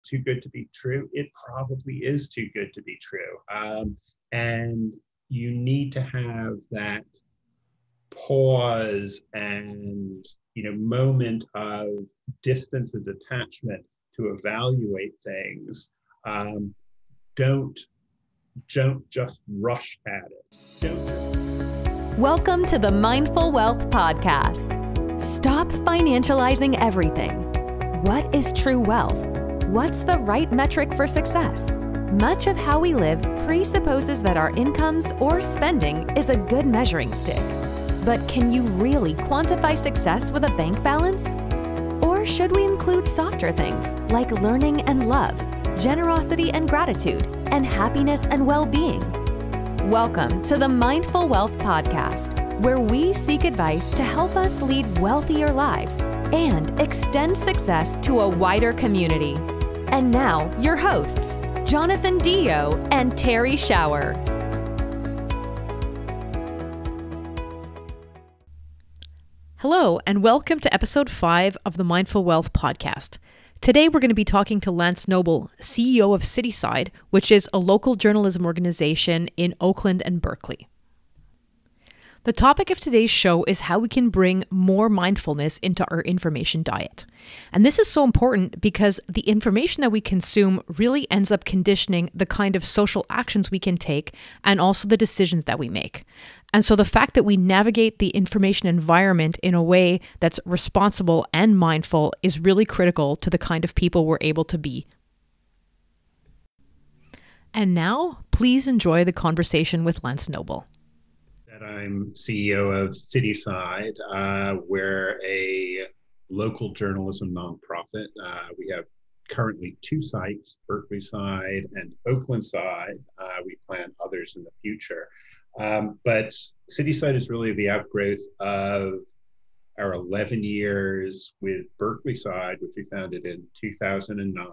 too good to be true? It probably is too good to be true. And you need to have that pause and moment of distance and detachment to evaluate things. Don't just rush at it. Welcome to the Mindful Wealth Podcast. Stop financializing everything. What is true wealth? What's the right metric for success? Much of how we live presupposes that our incomes or spending is a good measuring stick. But can you really quantify success with a bank balance? Or should we include softer things like learning and love, generosity and gratitude, and happiness and well-being? Welcome to the Mindful Wealth Podcast, where we seek advice to help us lead wealthier lives and extend success to a wider community. And now, your hosts, Jonathan Dio and Terry Shower. Hello, and welcome to episode 5 of the Mindful Wealth Podcast. Today, we're going to be talking to Lance Knobel, CEO of Cityside, which is a local journalism organization in Oakland and Berkeley. The topic of today's show is how we can bring more mindfulness into our information diet. And this is so important because the information that we consume really ends up conditioning the kind of social actions we can take and also the decisions that we make. And so the fact that we navigate the information environment in a way that's responsible and mindful is really critical to the kind of people we're able to be. And now, please enjoy the conversation with Lance Knobel. I'm CEO of Cityside. We're a local journalism nonprofit. We have currently 2 sites, Berkeley side and Oakland side. We plan others in the future. But Cityside is really the outgrowth of our 11 years with Berkeley side, which we founded in 2009,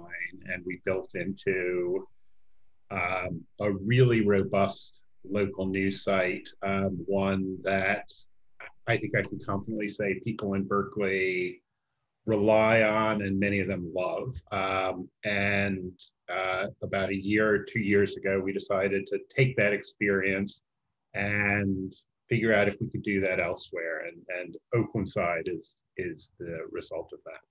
and we built into a really robust local news site, one that I think I can confidently say people in Berkeley rely on and many of them love. And about a year or 2 years ago, we decided to take that experience and figure out if we could do that elsewhere. And Oakland side is the result of that.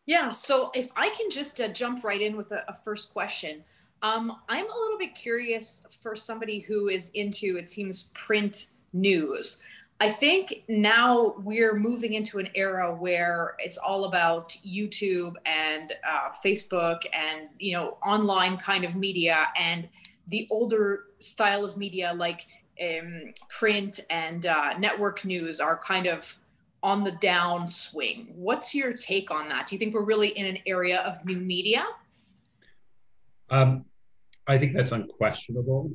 Yeah, so if I can just jump right in with a first question. I'm a little bit curious for somebody who is into, it seems, print news. I think now we're moving into an era where it's all about YouTube and Facebook and, online kind of media, and the older style of media like print and network news are kind of on the downswing. What's your take on that? Do you think we're really in an area of new media? I think that's unquestionable.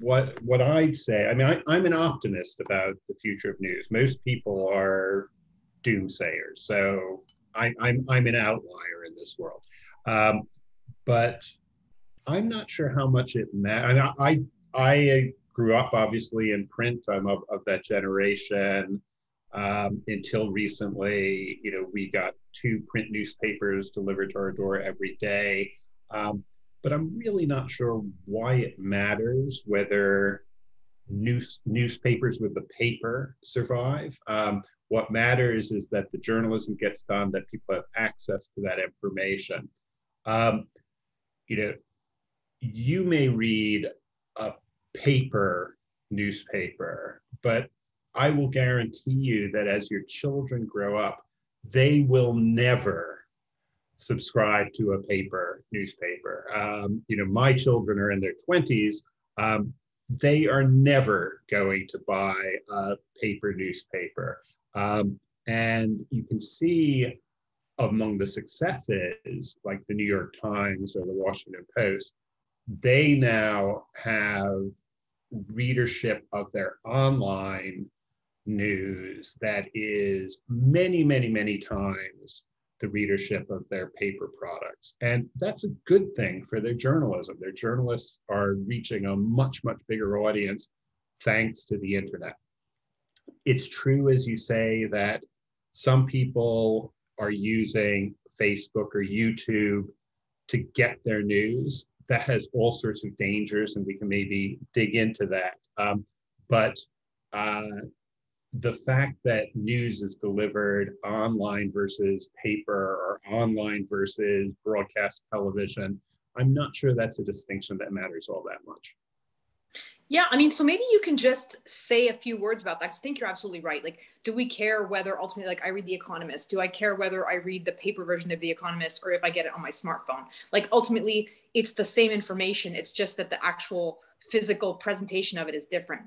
What I'd say, I'm an optimist about the future of news. Most people are doomsayers, so I'm an outlier in this world. But I'm not sure how much it matters. I grew up obviously in print. I'm of that generation. Until recently, we got 2 print newspapers delivered to our door every day. But I'm really not sure why it matters whether newspapers with the paper survive. What matters is that the journalism gets done, that people have access to that information. You may read a paper newspaper, but I will guarantee you that as your children grow up, they will never subscribe to a paper newspaper. My children are in their 20s. They are never going to buy a paper newspaper. And you can see among the successes, like the New York Times or the Washington Post, they now have readership of their online news that is many, many, many times the readership of their paper products. And that's a good thing for their journalism. Their journalists are reaching a much, much bigger audience thanks to the internet. It's true, as you say, that some people are using Facebook or YouTube to get their news. That has all sorts of dangers, and we can maybe dig into that. But the fact that news is delivered online versus paper or online versus broadcast television, I'm not sure that's a distinction that matters all that much. Yeah, I mean, so maybe you can just say a few words about that. I think you're absolutely right. Like, do we care whether ultimately, like, I read The Economist? Do I care whether I read the paper version of The Economist or if I get it on my smartphone? Like, ultimately, it's the same information. It's just that the actual physical presentation of it is different.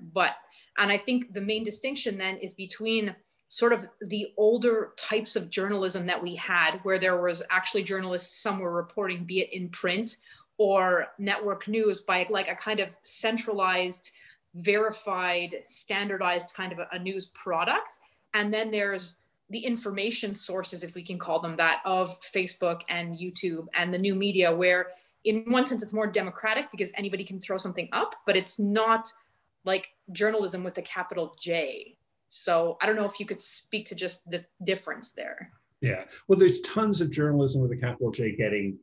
And I think the main distinction then is between sort of the older types of journalism that we had, where there was actually journalists, some were reporting, be it in print or network news, by like a kind of centralized, verified, standardized kind of a news product. And then there's the information sources, if we can call them that, of Facebook and YouTube and the new media, where in one sense it's more democratic because anybody can throw something up, but it's not like journalism with the capital J. So I don't know if you could speak to just the difference there. Yeah, well, there's tons of journalism with a capital J getting,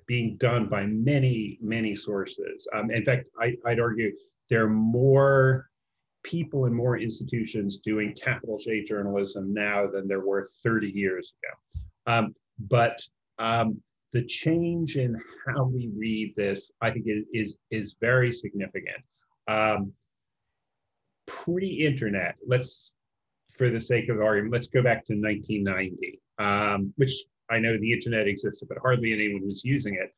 being done by many, many sources. In fact, I'd argue there are more people and more institutions doing capital J journalism now than there were 30 years ago. But the change in how we read this, I think, is very significant. Pre-internet, for the sake of argument, let's go back to 1990, which I know the internet existed, but hardly anyone was using it.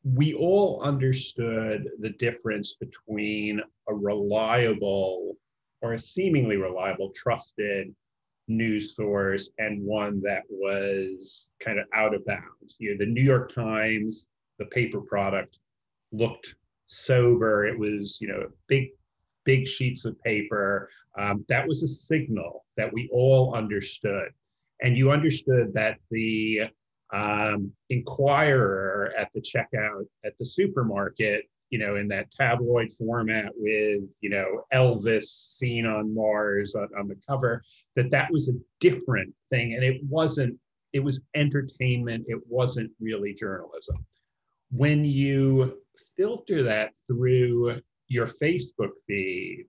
We all understood the difference between a reliable or a seemingly reliable, trusted news source and one that was kind of out of bounds. The New York Times, the paper product, looked sober. It was, big sheets of paper. That was a signal that we all understood. And you understood that the Inquirer at the checkout at the supermarket, in that tabloid format with, Elvis seen on Mars on the cover, that was a different thing. And it was entertainment. It wasn't really journalism. When you filter that through your Facebook feed,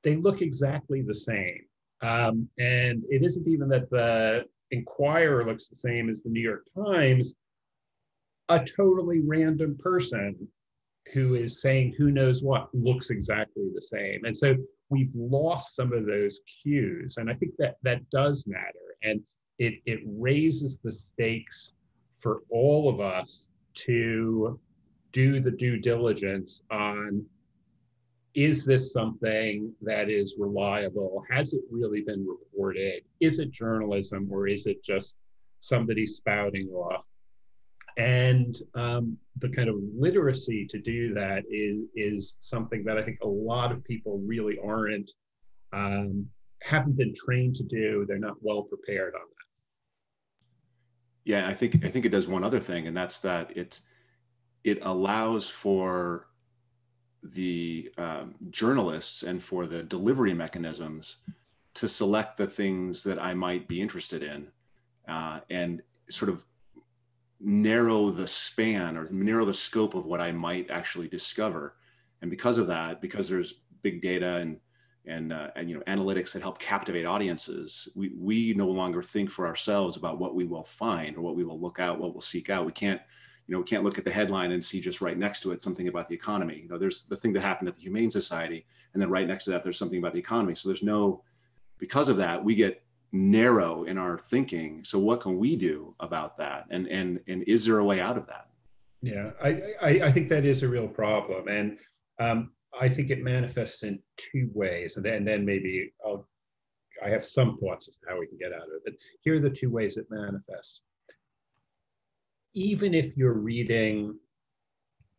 they look exactly the same. And it isn't even that the Inquirer looks the same as the New York Times. A totally random person who is saying who knows what looks exactly the same. And so we've lost some of those cues. And I think that does matter. And it raises the stakes for all of us to do the due diligence on, is this something that is reliable? Has it really been reported? Is it journalism, or is it just somebody spouting off? And the kind of literacy to do that is something that I think a lot of people really haven't been trained to do. They're not well prepared on that. Yeah, I think it does one other thing, and that's that it allows for the journalists and for the delivery mechanisms to select the things that I might be interested in, and sort of narrow the span or narrow the scope of what I might actually discover. And because of that, because there's big data and analytics that help captivate audiences, we no longer think for ourselves about what we will find or what we will look out, what we'll seek out. We can't look at the headline and see just right next to it something about the economy. There's the thing that happened at the Humane Society, and then right next to that, there's something about the economy. So because of that, we get narrow in our thinking. So what can we do about that? And is there a way out of that? Yeah, I think that is a real problem. And I think it manifests in two ways. And then maybe I have some thoughts as to how we can get out of it. But here are the two ways it manifests. Even if you're reading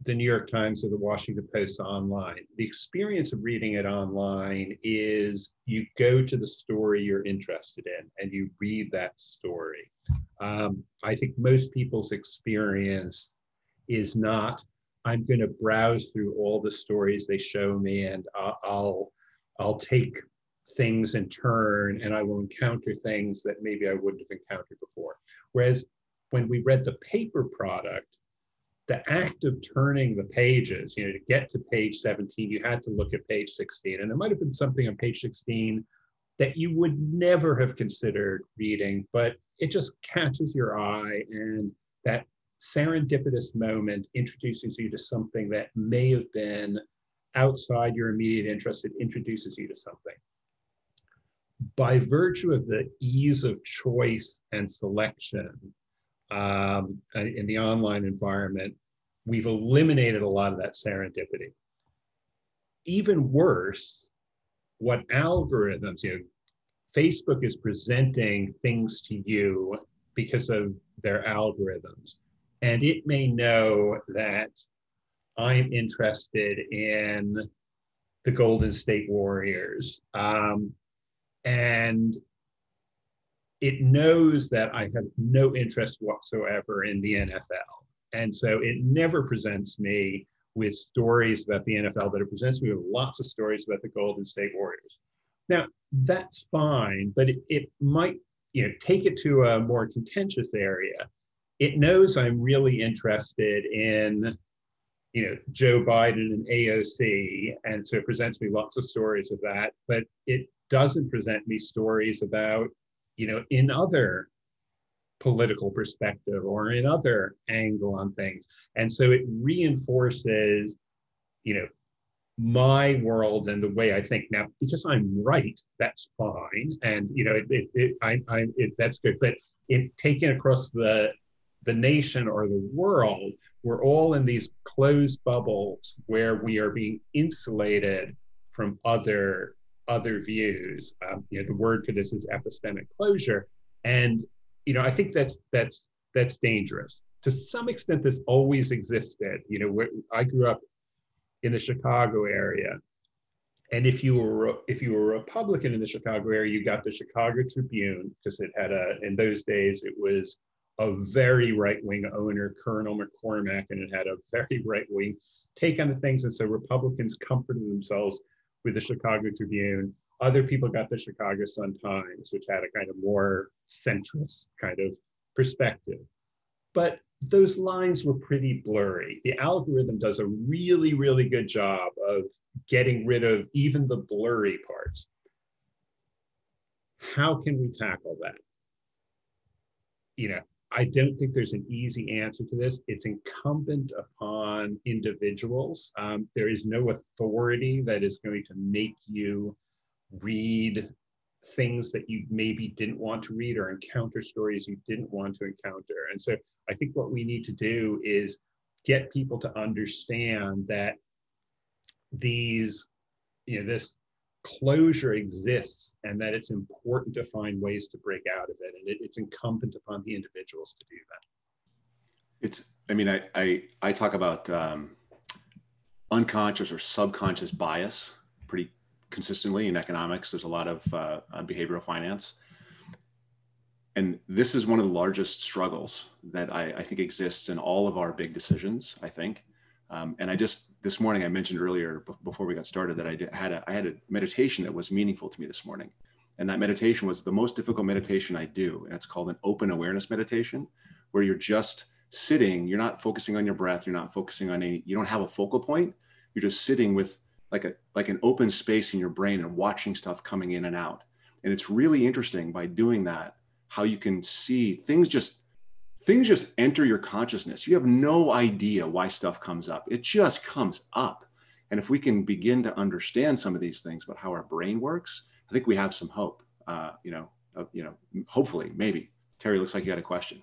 the New York Times or the Washington Post online, the experience of reading it online is you go to the story you're interested in and you read that story. I think most people's experience is not, I'm going to browse through all the stories they show me and I'll take things in turn, and I will encounter things that maybe I wouldn't have encountered before. Whereas when we read the paper product, the act of turning the pages, to get to page 17, you had to look at page 16. And there might have been something on page 16 that you would never have considered reading, but it just catches your eye, and that serendipitous moment introduces you to something that may have been outside your immediate interest. It introduces you to something. By virtue of the ease of choice and selection in the online environment, we've eliminated a lot of that serendipity. Even worse, what algorithms, Facebook is presenting things to you because of their algorithms. And it may know that I'm interested in the Golden State Warriors. And it knows that I have no interest whatsoever in the NFL. And so it never presents me with stories about the NFL, but it presents me with lots of stories about the Golden State Warriors. Now, that's fine, but it might, take it to a more contentious area. It knows I'm really interested in, Joe Biden and AOC, and so it presents me lots of stories of that, but it doesn't present me stories about, in other political perspective or in other angle on things. And so it reinforces, my world and the way I think. Now, because I'm right, that's fine. And, that's good. But if taken across the nation or the world, we're all in these closed bubbles where we are being insulated from other views. The word for this is epistemic closure. And, I think that's dangerous. To some extent, this always existed. I grew up in the Chicago area, and if you were a Republican in the Chicago area, you got the Chicago Tribune, because it had in those days it was a very right-wing owner, Colonel McCormack, and it had a very right-wing take on the things. And so Republicans comforted themselves with the Chicago Tribune. Other people got the Chicago Sun-Times, which had a kind of more centrist kind of perspective. But those lines were pretty blurry. The algorithm does a really, really good job of getting rid of even the blurry parts. How can we tackle that? I don't think there's an easy answer to this. It's incumbent upon individuals. There is no authority that is going to make you read things that you maybe didn't want to read or encounter stories you didn't want to encounter. And so I think what we need to do is get people to understand that this closure exists, and that it's important to find ways to break out of it. And it's incumbent upon the individuals to do that. I talk about unconscious or subconscious bias pretty consistently in economics. There's a lot of behavioral finance. And this is one of the largest struggles that I think exists in all of our big decisions, I think. And this morning, I mentioned earlier before we got started that I had a meditation that was meaningful to me this morning. And that meditation was the most difficult meditation I do. And it's called an open awareness meditation, where you're just sitting, you're not focusing on your breath, you're not focusing on you don't have a focal point. You're just sitting with like an open space in your brain and watching stuff coming in and out. And it's really interesting by doing that, how you can see things just enter your consciousness. You have no idea why stuff comes up. It just comes up. And if we can begin to understand some of these things about how our brain works, I think we have some hope. Hopefully, maybe. Terry, looks like you had a question.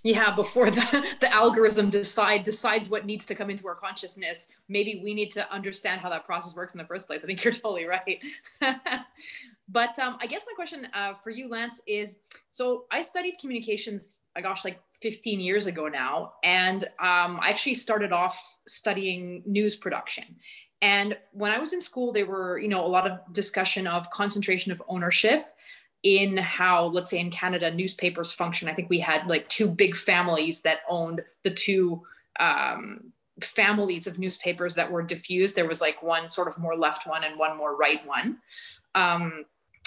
Yeah, before the algorithm decides what needs to come into our consciousness, maybe we need to understand how that process works in the first place. I think you're totally right. But I guess my question for you, Lance, is, so I studied communications, like 15 years ago now. And I actually started off studying news production. And when I was in school, there were, a lot of discussion of concentration of ownership in how, let's say in Canada, newspapers function. I think we had like two big families that owned the two families of newspapers that were diffused. There was like one sort of more left one and one more right one. And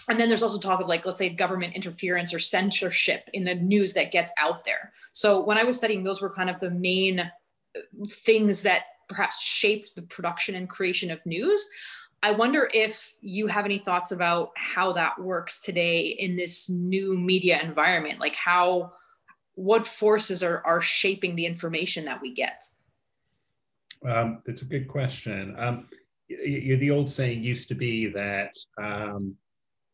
then there's also talk of like, let's say government interference or censorship in the news that gets out there. So when I was studying, those were kind of the main things that perhaps shaped the production and creation of news. I wonder if you have any thoughts about how that works today in this new media environment, like what forces are shaping the information that we get? That's a good question. The old saying used to be that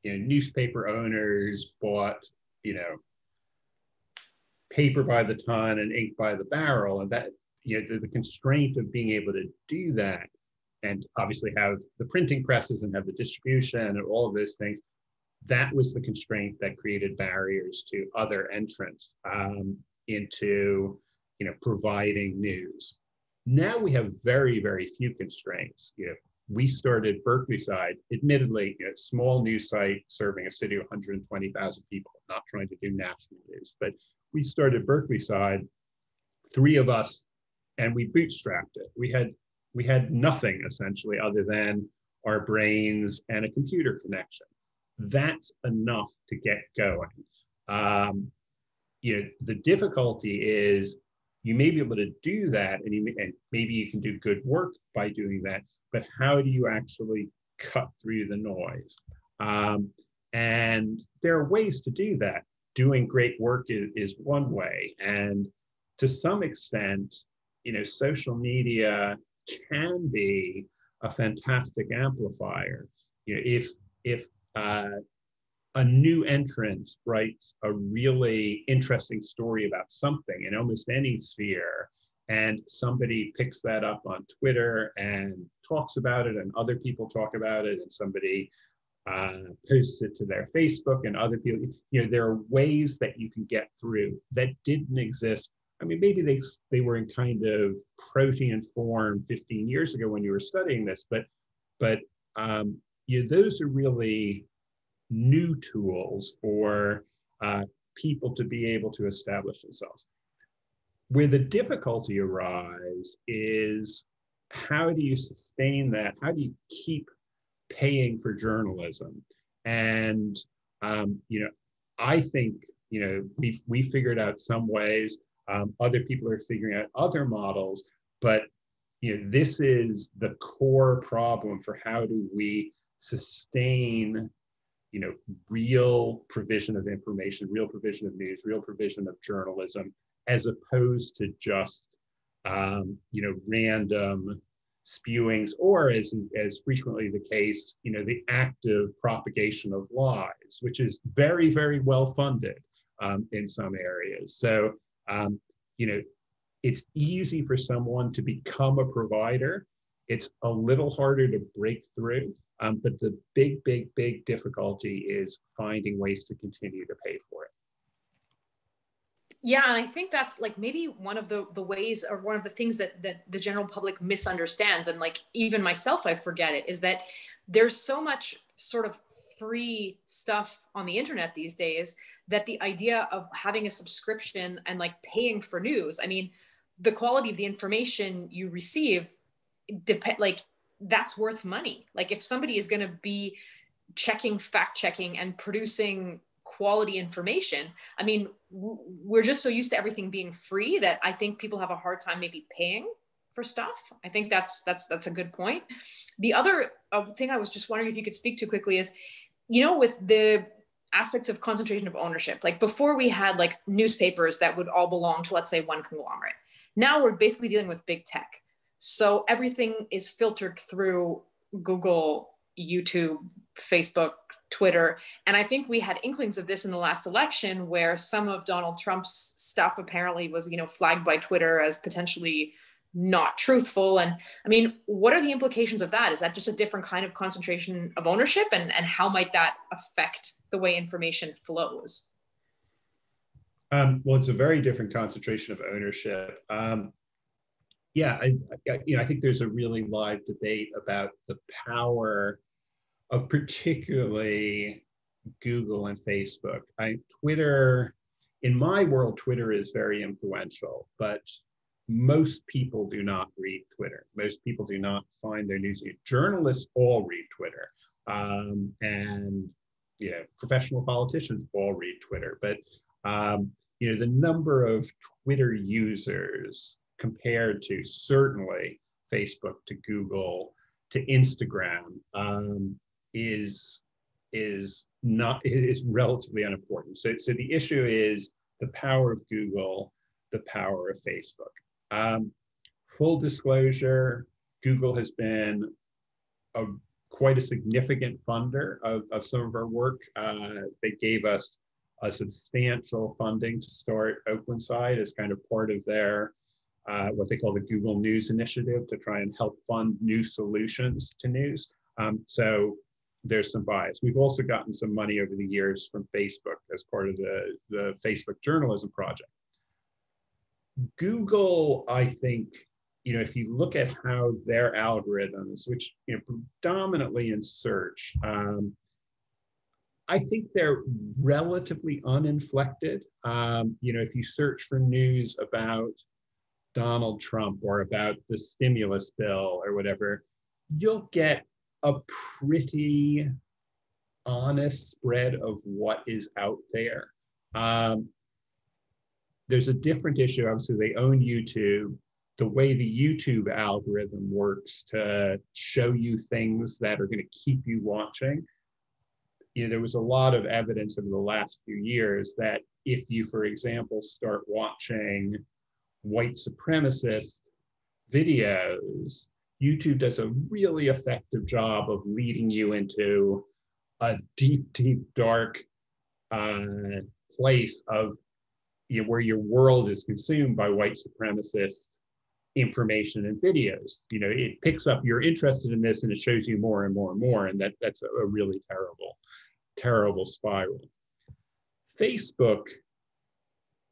newspaper owners bought, paper by the ton and ink by the barrel, and that the constraint of being able to do that, and obviously have the printing presses and have the distribution and all of those things. That was the constraint that created barriers to other entrants into providing news. Now we have very, very few constraints. We started Berkeley Side, admittedly, small news site serving a city of 120,000 people, not trying to do national news, but we started Berkeley Side, 3 of us, and we bootstrapped it. We had nothing essentially other than our brains and a computer connection. That's enough to get going. The difficulty is you may be able to do that, and maybe you can do good work by doing that, but how do you actually cut through the noise? And there are ways to do that. Doing great work is one way, and to some extent, social media can be a fantastic amplifier. If a new entrant writes a really interesting story about something in almost any sphere, and somebody picks that up on Twitter and talks about it, and other people talk about it, and somebody posts it to their Facebook, and other people, there are ways that you can get through that didn't exist. I mean, maybe they were in kind of protein form 15 years ago when you were studying this, but those are really new tools for people to be able to establish themselves. Where the difficulty arises is, how do you sustain that? How do you keep paying for journalism? And I think we figured out some ways. Other people are figuring out other models, but this is the core problem for how do we sustain real provision of information, real provision of news, real provision of journalism, as opposed to just random spewings, or as frequently the case, the active propagation of lies, which is very, very well funded in some areas. So it's easy for someone to become a provider. It's a little harder to break through, but the big, big, big difficulty is finding ways to continue to pay for it. Yeah, and I think that's like maybe one of the ways, or one of the things that the general public misunderstands, and like even myself, I forget it, is that there's so much sort of free stuff on the internet these days that the idea of having a subscription and like paying for news, I mean, the quality of the information you receive that's worth money. Like if somebody is going to be fact checking and producing quality information, I mean, we're just so used to everything being free that I think people have a hard time maybe paying for stuff. I think that's a good point. The other thing I was just wondering if you could speak to quickly is, with the aspects of concentration of ownership, like before we had like newspapers that would all belong to, let's say, one conglomerate. Now we're basically dealing with big tech. So everything is filtered through Google, YouTube, Facebook, Twitter. And I think we had inklings of this in the last election, where some of Donald Trump's stuff apparently was, flagged by Twitter as potentially not truthful. And I mean, what are the implications of that? Is that just a different kind of concentration of ownership? And how might that affect the way information flows? Well, it's a very different concentration of ownership. I think there's a really live debate about the power of particularly Google and Facebook. Twitter, in my world, Twitter is very influential, but most people do not read Twitter. Most people do not find their news. Journalists all read Twitter. and professional politicians all read Twitter. But the number of Twitter users compared to certainly Facebook, to Google, to Instagram is relatively unimportant. So the issue is the power of Google, the power of Facebook. Full disclosure, Google has been quite a significant funder of some of our work. They gave us a substantial funding to start Oaklandside as kind of part of their what they call the Google News Initiative, to try and help fund new solutions to news. So there's some bias. We've also gotten some money over the years from Facebook as part of the Facebook journalism project. Google, I think, if you look at how their algorithms, which predominantly in search, I think they're relatively uninflected. If you search for news about Donald Trump or about the stimulus bill or whatever, you'll get a pretty honest spread of what is out there. There's a different issue. Obviously, they own YouTube. The way the YouTube algorithm works to show you things that are going to keep you watching, there was a lot of evidence over the last few years that if you, for example, start watching white supremacist videos, YouTube does a really effective job of leading you into a deep, deep, dark place of where your world is consumed by white supremacist information and videos. It picks up, you're interested in this, and it shows you more and more and more, and that's a really terrible spiral. Facebook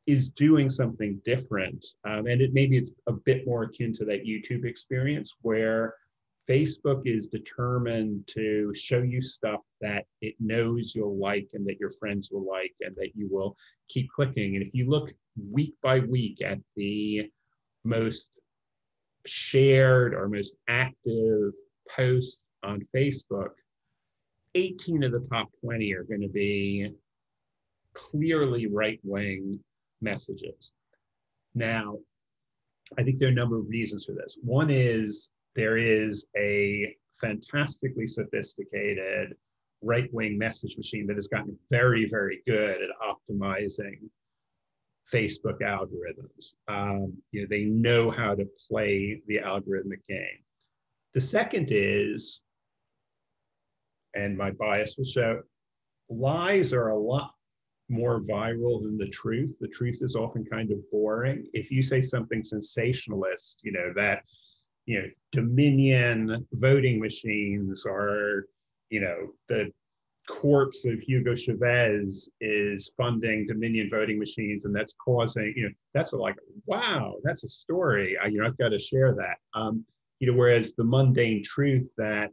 is doing something different, and maybe it's a bit more akin to that YouTube experience, where Facebook is determined to show you stuff that it knows you'll like and that your friends will like and that you will keep clicking. And if you look week by week at the most shared or most active posts on Facebook, 18 of the top 20 are going to be clearly right-wing messages. Now, I think there are a number of reasons for this. One is there is a fantastically sophisticated right-wing message machine that has gotten very, very good at optimizing Facebook algorithms. They know how to play the algorithmic game. The second is, and my bias will show, lies are a lot more viral than the truth. The truth is often kind of boring. If you say something sensationalist, that Dominion voting machines are, the corpse of Hugo Chavez is funding Dominion voting machines, and that's causing, that's like, wow, that's a story. I've got to share that. Whereas the mundane truth that,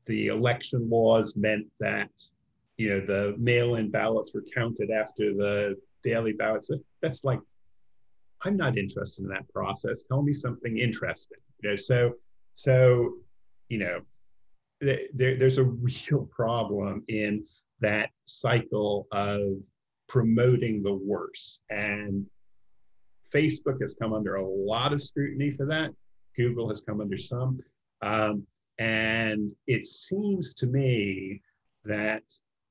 the election laws meant that, the mail-in ballots were counted after the daily ballots. That's like, I'm not interested in that process. Tell me something interesting. So there's a real problem in that cycle of promoting the worst. And Facebook has come under a lot of scrutiny for that. Google has come under some. And it seems to me that,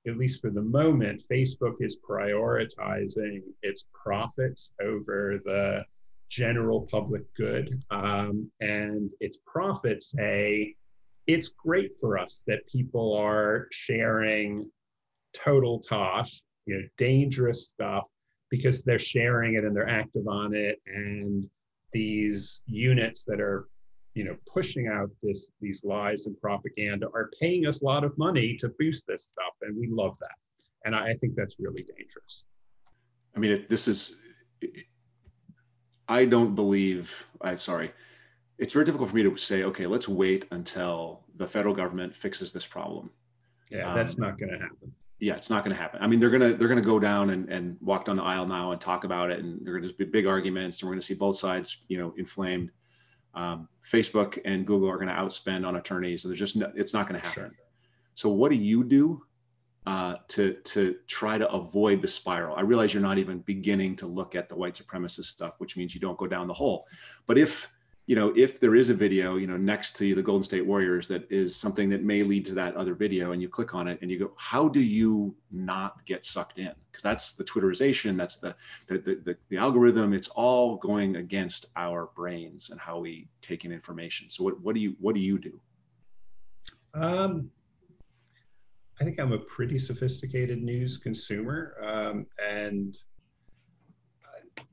at least for the moment, Facebook is prioritizing its profits over the general public good. And its profits say, it's great for us that people are sharing total tosh, dangerous stuff, because they're sharing it and they're active on it. And these units that are pushing out these lies and propaganda are paying us a lot of money to boost this stuff, and we love that. And I think that's really dangerous. I mean, I don't believe, it's very difficult for me to say, okay, let's wait until the federal government fixes this problem. Yeah, that's not going to happen. Yeah, it's not going to happen. I mean, they're going to go down and walk down the aisle now and talk about it, and there are going to be big arguments, and we're going to see both sides, inflamed. Facebook and Google are going to outspend on attorneys. So there's just no, it's not going to happen. Sure. So what do you do to try to avoid the spiral? I realize you're not even beginning to look at the white supremacist stuff, which means you don't go down the hole. But if there is a video, next to the Golden State Warriors that is something that may lead to that other video, and you click on it and you go, how do you not get sucked in? Because that's the Twitterization, that's the algorithm. It's all going against our brains and how we take in information. So what do you do? I think I'm a pretty sophisticated news consumer. And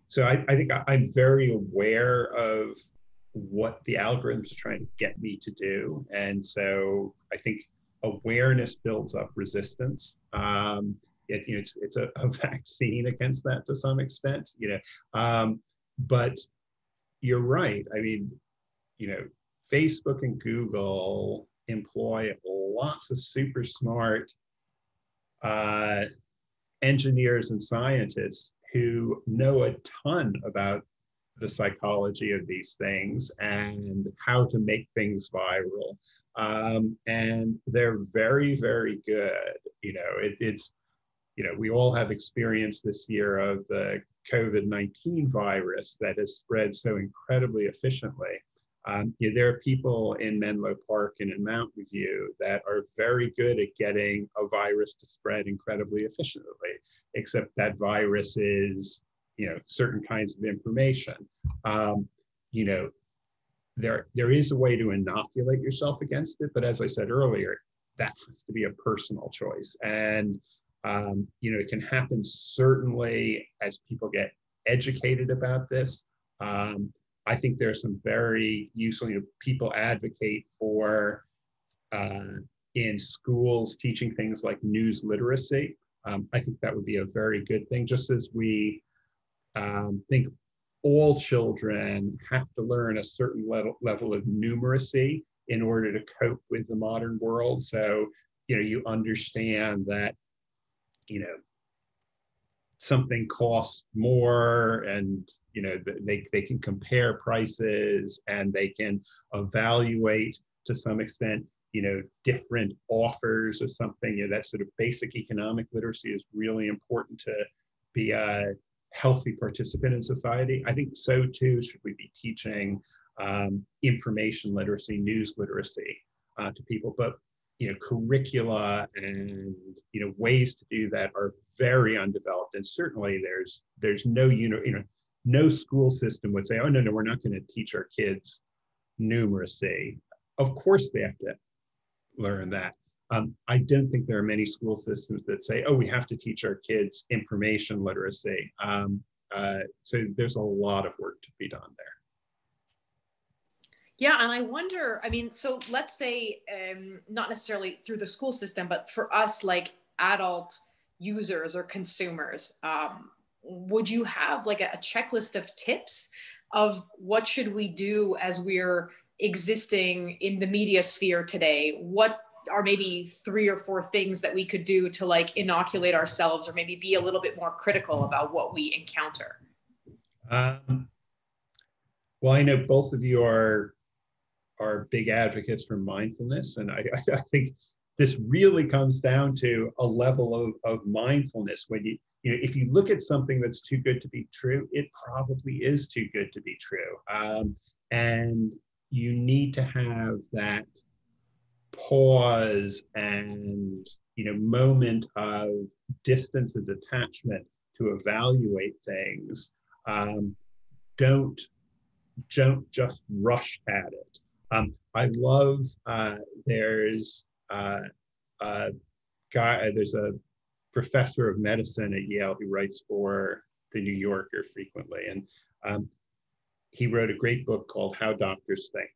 so I think I'm very aware of what the algorithms are trying to get me to do. And so I think awareness builds up resistance. It's a vaccine against that to some extent, but you're right. I mean, Facebook and Google employ lots of super smart engineers and scientists who know a ton about the psychology of these things and how to make things viral. And they're very, very good. We all have experience this year of the COVID-19 virus that has spread so incredibly efficiently. There are people in Menlo Park and in Mountain View that are very good at getting a virus to spread incredibly efficiently, except that virus is, certain kinds of information. There is a way to inoculate yourself against it, but as I said earlier, that has to be a personal choice. And, it can happen certainly as people get educated about this. I think there's some very useful, people advocate for in schools teaching things like news literacy. I think that would be a very good thing, just as we think all children have to learn a certain level of numeracy in order to cope with the modern world. So, you understand that, something costs more, and they can compare prices and they can evaluate to some extent different offers of something. That sort of basic economic literacy is really important to be a healthy participant in society. I think so too should we be teaching information literacy, news literacy to people. But curricula and ways to do that are very undeveloped, and certainly there's no no school system would say, oh no, we're not going to teach our kids numeracy. Of course they have to learn that. I don't think there are many school systems that say, oh, we have to teach our kids information literacy. So there's a lot of work to be done there. Yeah, and I wonder, so let's say, not necessarily through the school system, but for us, like adult users or consumers, would you have like a checklist of tips of what should we do as we're existing in the media sphere today? What are maybe 3 or 4 things that we could do to like inoculate ourselves, or maybe be a little bit more critical about what we encounter? Well, I know both of you are big advocates for mindfulness. And I think this really comes down to a level of mindfulness. When if you look at something that's too good to be true, it probably is too good to be true. And you need to have that pause and moment of distance and detachment to evaluate things. Don't just rush at it. I love, there's a professor of medicine at Yale who writes for the New Yorker frequently. And he wrote a great book called How Doctors Think.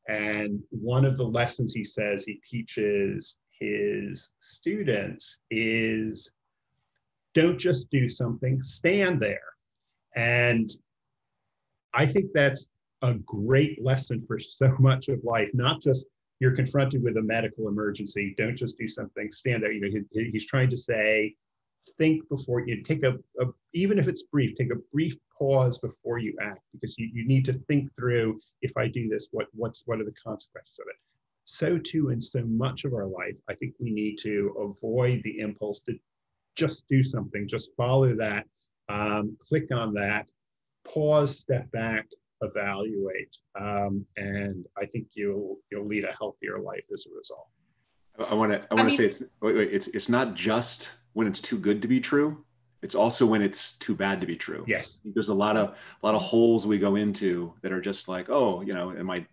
And one of the lessons he says he teaches his students is don't just do something, stand there. And I think that's a great lesson for so much of life, not just you're confronted with a medical emergency, don't just do something, stand there. He's trying to say, think before you take even if it's brief, take a brief pause before you act, because you need to think through, if I do this, what are the consequences of it? So too, in so much of our life, I think we need to avoid the impulse to just do something, just follow that, click on that, pause, step back, evaluate, and I think you'll lead a healthier life as a result. I want to say it's not just when it's too good to be true. It's also when it's too bad to be true. Yes. There's a lot of holes we go into that are just like, oh, and I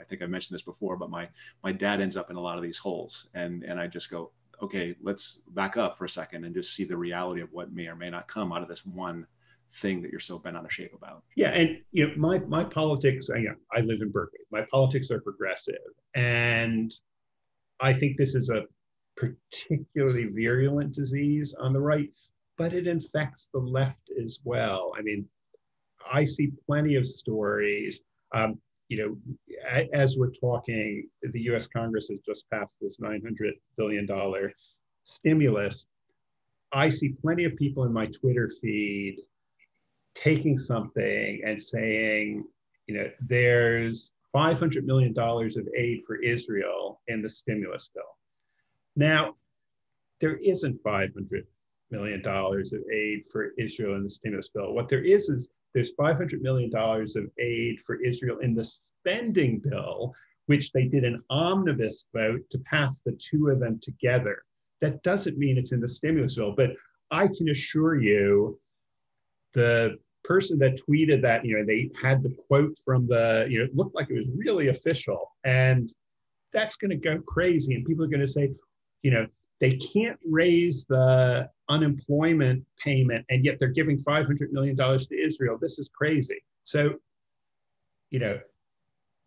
think I mentioned this before, but my dad ends up in a lot of these holes, and I just go, okay, let's back up for a second and just see the reality of what may or may not come out of this one thing that you're so bent out of shape about. Yeah, and my politics, I live in Berkeley. My politics are progressive, and I think this is a particularly virulent disease on the right, but it infects the left as well. I mean, I see plenty of stories. As we're talking, the U.S. Congress has just passed this $900 billion stimulus. I see plenty of people in my Twitter feed taking something and saying, there's $500 million of aid for Israel in the stimulus bill. Now, there isn't $500 million of aid for Israel in the stimulus bill. What there is there's $500 million of aid for Israel in the spending bill, which they did an omnibus vote to pass the two of them together. That doesn't mean it's in the stimulus bill, but I can assure you, the person that tweeted that, they had the quote from it looked like it was really official, and that's going to go crazy. And people are going to say, they can't raise the unemployment payment, and yet they're giving $500 million to Israel. This is crazy. So,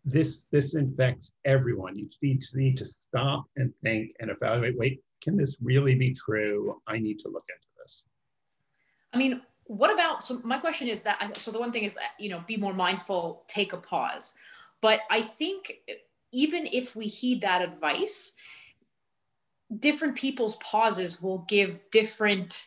this infects everyone. You need to stop and think and evaluate, wait, can this really be true? I need to look into this. I mean, what about, so my question is that, so the one thing is, be more mindful, take a pause. But I think even if we heed that advice, different people's pauses will give different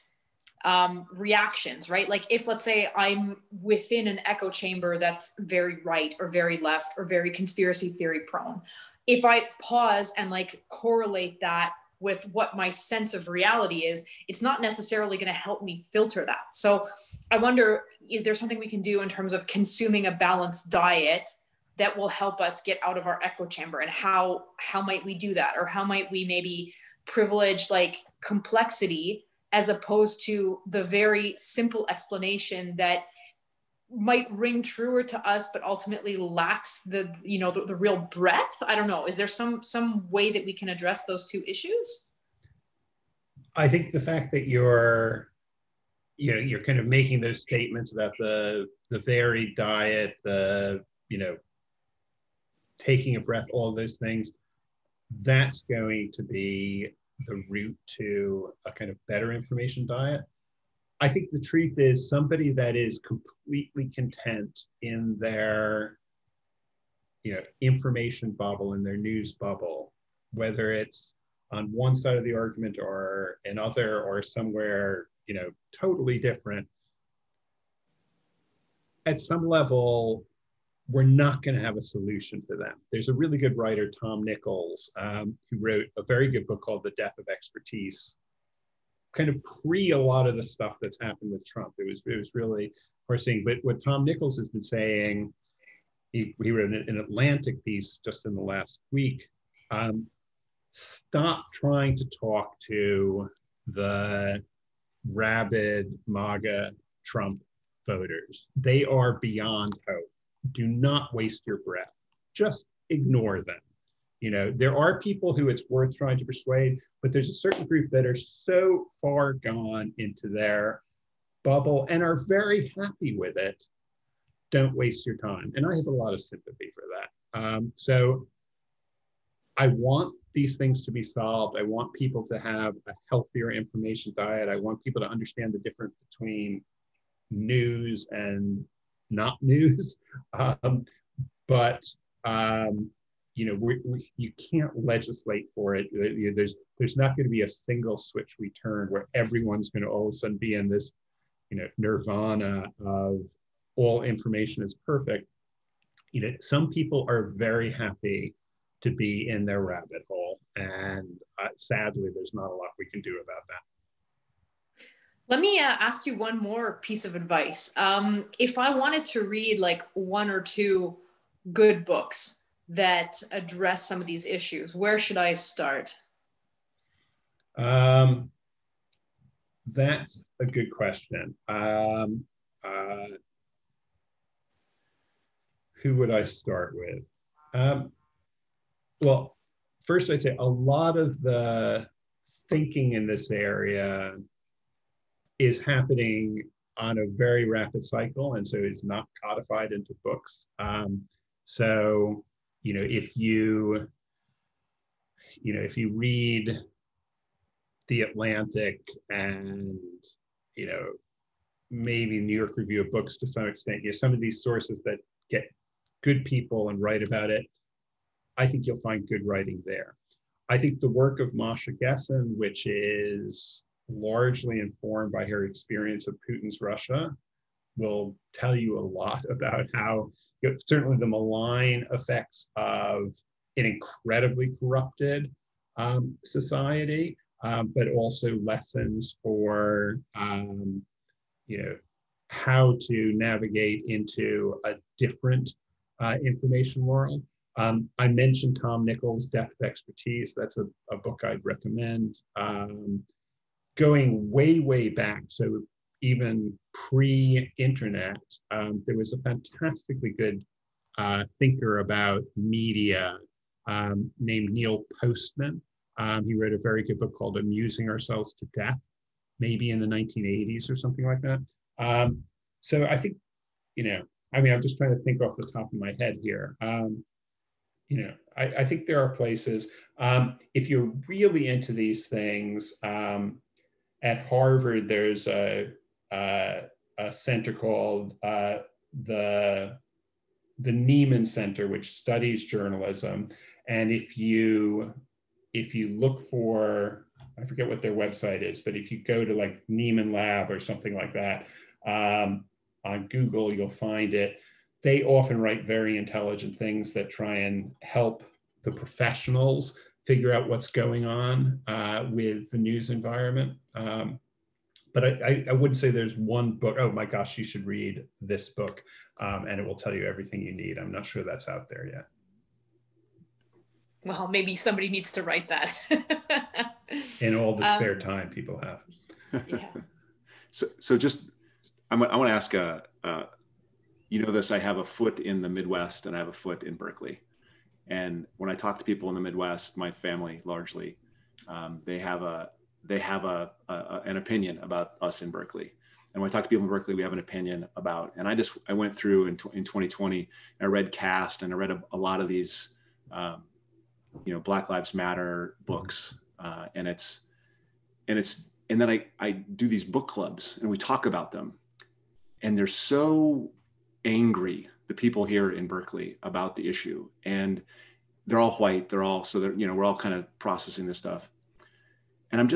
reactions, right? Like if, let's say, I'm within an echo chamber that's very right or very left or very conspiracy theory prone, if I pause and correlate that with what my sense of reality is, it's not necessarily going to help me filter that. So I wonder, is there something we can do in terms of consuming a balanced diet that will help us get out of our echo chamber? And how might we do that? Or how might we maybe privilege complexity as opposed to the very simple explanation that might ring truer to us, but ultimately lacks the real breadth? I don't know. Is there some way that we can address those two issues? I think the fact that you're kind of making those statements about the varied diet, taking a breath, all those things, that's going to be the route to a kind of better information diet. I think the truth is, somebody that is completely content in their information bubble, in their news bubble, whether it's on one side of the argument or another or somewhere totally different, at some level we're not going to have a solution for them. There's a really good writer, Tom Nichols, who wrote a very good book called The Death of Expertise, kind of pre a lot of the stuff that's happened with Trump. It was really foreseeing. But what Tom Nichols has been saying, he wrote an Atlantic piece just in the last week, stop trying to talk to the rabid MAGA Trump voters. They are beyond hope. Do not waste your breath. Just ignore them. There are people who it's worth trying to persuade, but there's a certain group that are so far gone into their bubble and are very happy with it. Don't waste your time. And I have a lot of sympathy for that. So I want these things to be solved. I want people to have a healthier information diet. I want people to understand the difference between news and not news. But you can't legislate for it. There's not going to be a single switch we turn where everyone's going to all of a sudden be in this, nirvana of all information is perfect. Some people are very happy to be in their rabbit hole, and sadly, there's not a lot we can do about that. Let me ask you one more piece of advice. If I wanted to read like one or two good books that address some of these issues, where should I start? That's a good question. Who would I start with? Well, first I'd say a lot of the thinking in this area is happening on a very rapid cycle, and so it's not codified into books. So, if you read The Atlantic and, maybe New York Review of Books to some extent, some of these sources that get good people and write about it, I think you'll find good writing there. I think the work of Moisha Gessen, which is largely informed by her experience of Putin's Russia, will tell you a lot about how, certainly the malign effects of an incredibly corrupted society, but also lessons for, how to navigate into a different information world. I mentioned Tom Nichols' Depth of Expertise. That's a book I'd recommend. Going way, way back, so even pre-internet, there was a fantastically good thinker about media named Neil Postman. He wrote a very good book called Amusing Ourselves to Death, maybe in the 1980s or something like that. So I think, I'm just trying to think off the top of my head here. I think there are places, if you're really into these things, at Harvard, there's a center called the Neiman Center, which studies journalism. And if you look for, I forget what their website is, but if you go to like Neiman Lab or something like that, on Google, you'll find it. They often write very intelligent things that try and help the professionals figure out what's going on with the news environment. But I wouldn't say there's one book, oh my gosh, you should read this book, and it will tell you everything you need. I'm not sure that's out there yet. Well, maybe somebody needs to write that. In all the spare time people have. Yeah. So just, I want to ask, this, I have a foot in the Midwest and I have a foot in Berkeley. And when I talk to people in the Midwest, my family largely, they have an opinion about us in Berkeley. And when I talk to people in Berkeley, we have an opinion about, and I went through in 2020, and I read Cast, and I read a lot of these, Black Lives Matter books. And then I do these book clubs and we talk about them, and they're so angry, the people here in Berkeley, about the issue. And they're all white. We're all kind of processing this stuff. And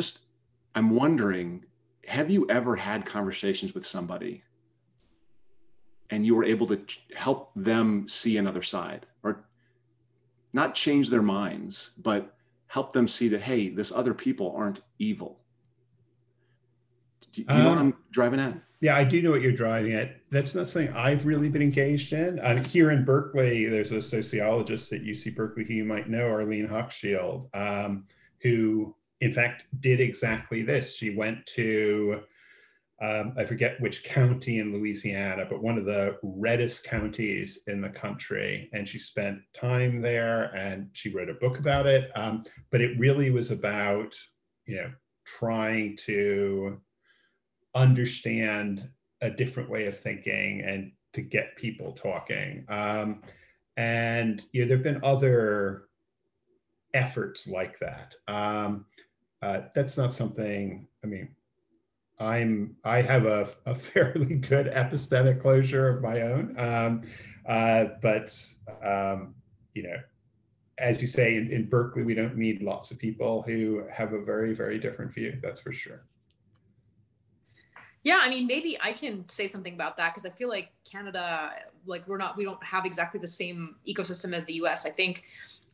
I'm wondering, have you ever had conversations with somebody and you were able to help them see another side, or not change their minds, but help them see that, hey, this other people aren't evil? Do you know what I'm driving at? Yeah, I do know what you're driving at. That's not something I've really been engaged in. Here in Berkeley, there's a sociologist at UC Berkeley who you might know, Arlene Hochschild, who in fact did exactly this. She went to, I forget which county in Louisiana, but one of the reddest counties in the country. And she spent time there and she wrote a book about it. But it really was about, trying to understand a different way of thinking and to get people talking. And there've been other efforts like that. That's not something, I have a fairly good epistemic closure of my own, but as you say, in Berkeley, we don't need lots of people who have a very, very different view. That's for sure. Yeah, I mean, maybe I can say something about that because I feel like Canada, like we don't have exactly the same ecosystem as the US. I think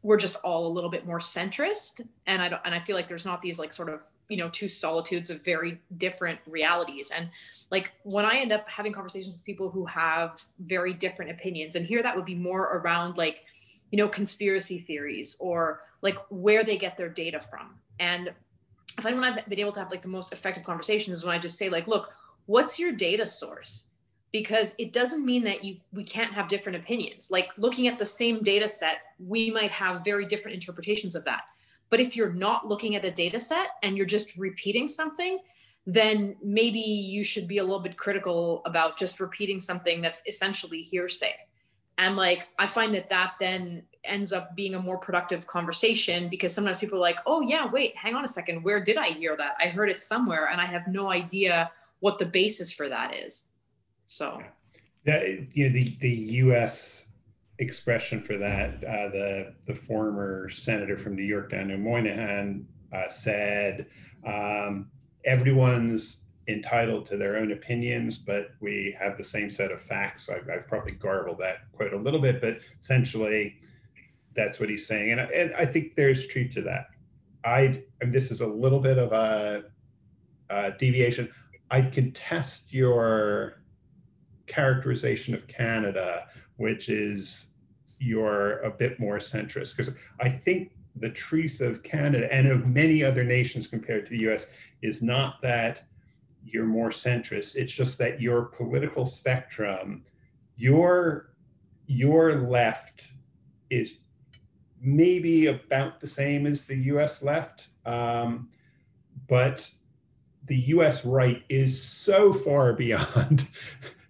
we're just all a little bit more centrist, and I feel like there's not these like sort of, two solitudes of very different realities. And like when I end up having conversations with people who have very different opinions, and here that would be more around like, conspiracy theories or like where they get their data from. And I find when I've been able to have like the most effective conversations is when I just say like, look, what's your data source? Because it doesn't mean that we can't have different opinions. Like looking at the same data set, we might have very different interpretations of that. But if you're not looking at the data set and you're just repeating something, then maybe you should be a little bit critical about just repeating something that's essentially hearsay. And like, I find that then ends up being a more productive conversation because sometimes people are like, oh yeah, wait, hang on a second. Where did I hear that? I heard it somewhere and I have no idea what the basis for that is. So the U.S. expression for that, the former senator from New York, Daniel Moynihan, said, everyone's entitled to their own opinions, but we have the same set of facts. I've probably garbled that quote a little bit, but essentially that's what he's saying. And I think there's truth to that. And this is a little bit of a deviation. I contest your characterization of Canada, which is you're a bit more centrist, because I think the truth of Canada and of many other nations compared to the US is not that you're more centrist. It's just that your political spectrum, your left is maybe about the same as the US left, but the US right is so far beyond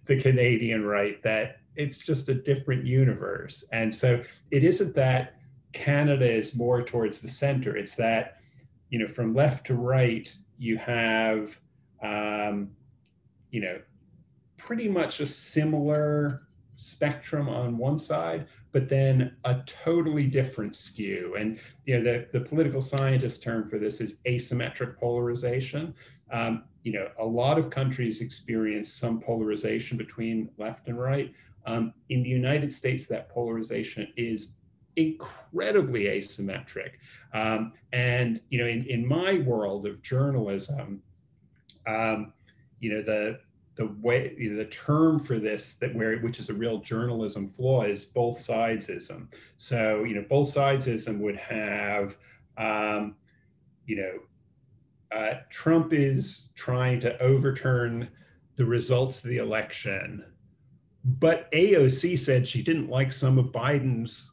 the Canadian right that it's just a different universe. And so it isn't that Canada is more towards the center. It's that, from left to right, you have, pretty much a similar spectrum on one side, but then a totally different skew. And the political scientist term for this is asymmetric polarization. A lot of countries experience some polarization between left and right. In the United States, that polarization is incredibly asymmetric. And in my world of journalism, the way, the term for this which is a real journalism flaw is both sidesism. So both sidesism would have Trump is trying to overturn the results of the election, but AOC said she didn't like some of Biden's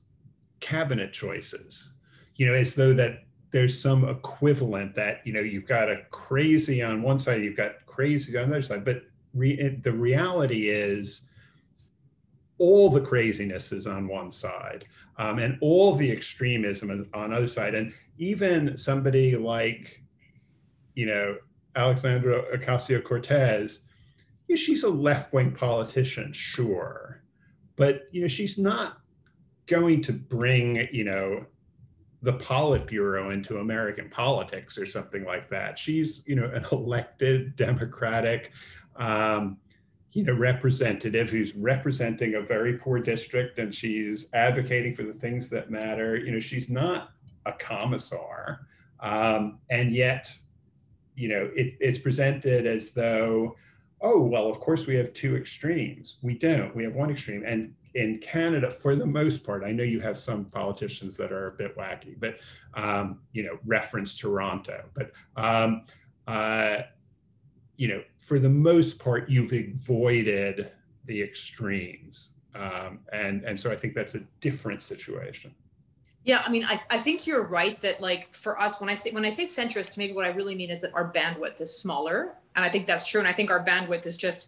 cabinet choices, as though that there's some equivalent that, you've got a crazy on one side, you've got crazy on the other side. But the reality is all the craziness is on one side, and all the extremism is on the other side. And even somebody like, Alexandra Ocasio-Cortez, she's a left-wing politician, sure, but she's not going to bring the Politburo into American politics or something like that. She's an elected Democratic representative who's representing a very poor district, and she's advocating for the things that matter. She's not a commissar, and yet it's presented as though, oh, well, of course we have two extremes. We don't. We have one extreme. And in Canada, for the most part, I know you have some politicians that are a bit wacky, but, reference Toronto. But, for the most part, you've avoided the extremes. And so I think that's a different situation. Yeah, I mean, I think you're right that like for us, when I say centrist, maybe what I really mean is that our bandwidth is smaller. And I think that's true. And I think our bandwidth is just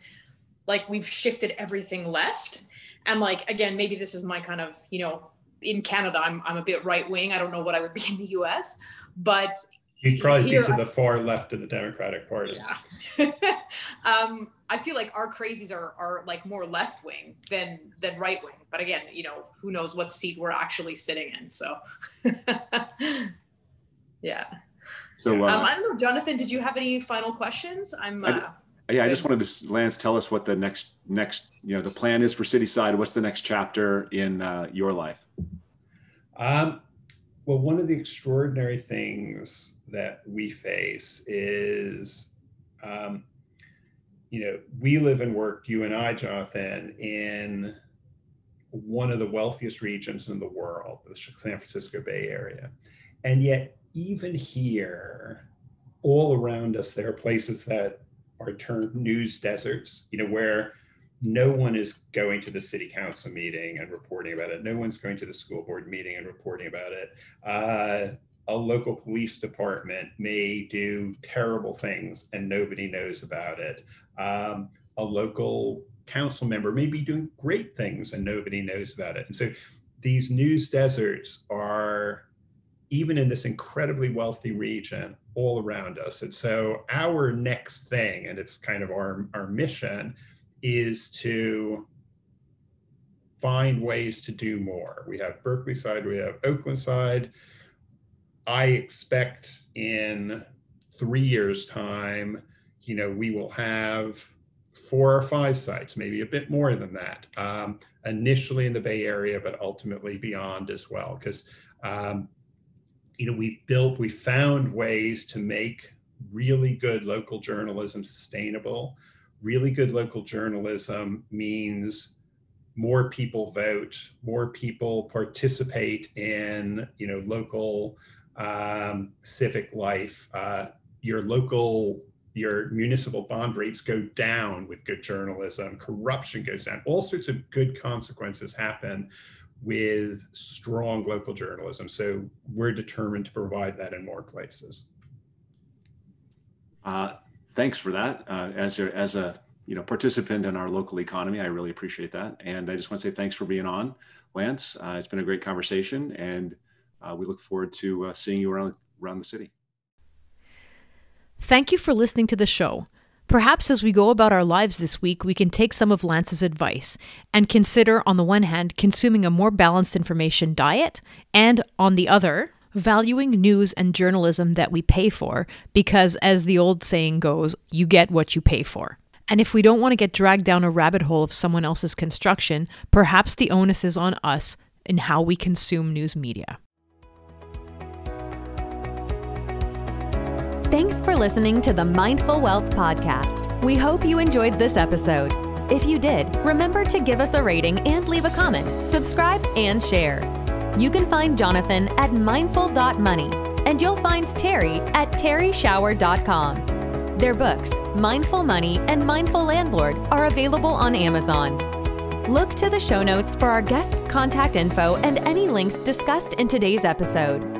like we've shifted everything left. And like, again, maybe this is my kind of, in Canada, I'm a bit right wing. I don't know what I would be in the US, but you'd probably be to the far left of the Democratic Party. Yeah. I feel like our crazies are like more left wing than right wing. But again, who knows what seat we're actually sitting in. So yeah. So I don't know, Jonathan, did you have any final questions? I just wanted to, Lance, tell us what the next, the plan is for Cityside. What's the next chapter in your life? Well, one of the extraordinary things that we face is, we live and work, you and I, Jonathan, in one of the wealthiest regions in the world, the San Francisco Bay Area. And yet, even here, all around us, there are places that are termed news deserts, where no one is going to the city council meeting and reporting about it. No one's going to the school board meeting and reporting about it. A local police department may do terrible things and nobody knows about it. A local council member may be doing great things and nobody knows about it. And so these news deserts are, even in this incredibly wealthy region, all around us. And so our next thing, and it's kind of our mission, is to find ways to do more. We have Berkeley side, we have Oakland side. I expect in 3 years' time, we will have 4 or 5 sites, maybe a bit more than that, initially in the Bay Area, but ultimately beyond as well. Because we found ways to make really good local journalism sustainable. Really good local journalism means more people vote, more people participate in, local civic life. Your municipal bond rates go down with good journalism. Corruption goes down. All sorts of good consequences happen with strong local journalism. So we're determined to provide that in more places. Thanks for that. As a participant in our local economy, I really appreciate that. And I just want to say thanks for being on, Lance. It's been a great conversation, and we look forward to seeing you around the city. Thank you for listening to the show. Perhaps as we go about our lives this week, we can take some of Lance's advice and consider, on the one hand, consuming a more balanced information diet, and on the other, valuing news and journalism that we pay for, because as the old saying goes, you get what you pay for. And if we don't want to get dragged down a rabbit hole of someone else's construction, perhaps the onus is on us in how we consume news media. Thanks for listening to the Mindful Wealth Podcast. We hope you enjoyed this episode. If you did, remember to give us a rating and leave a comment, subscribe, and share. You can find Jonathan at mindful.money, and you'll find Terry at terryshower.com. Their books, Mindful Money and Mindful Landlord, are available on Amazon. Look to the show notes for our guests' contact info and any links discussed in today's episode.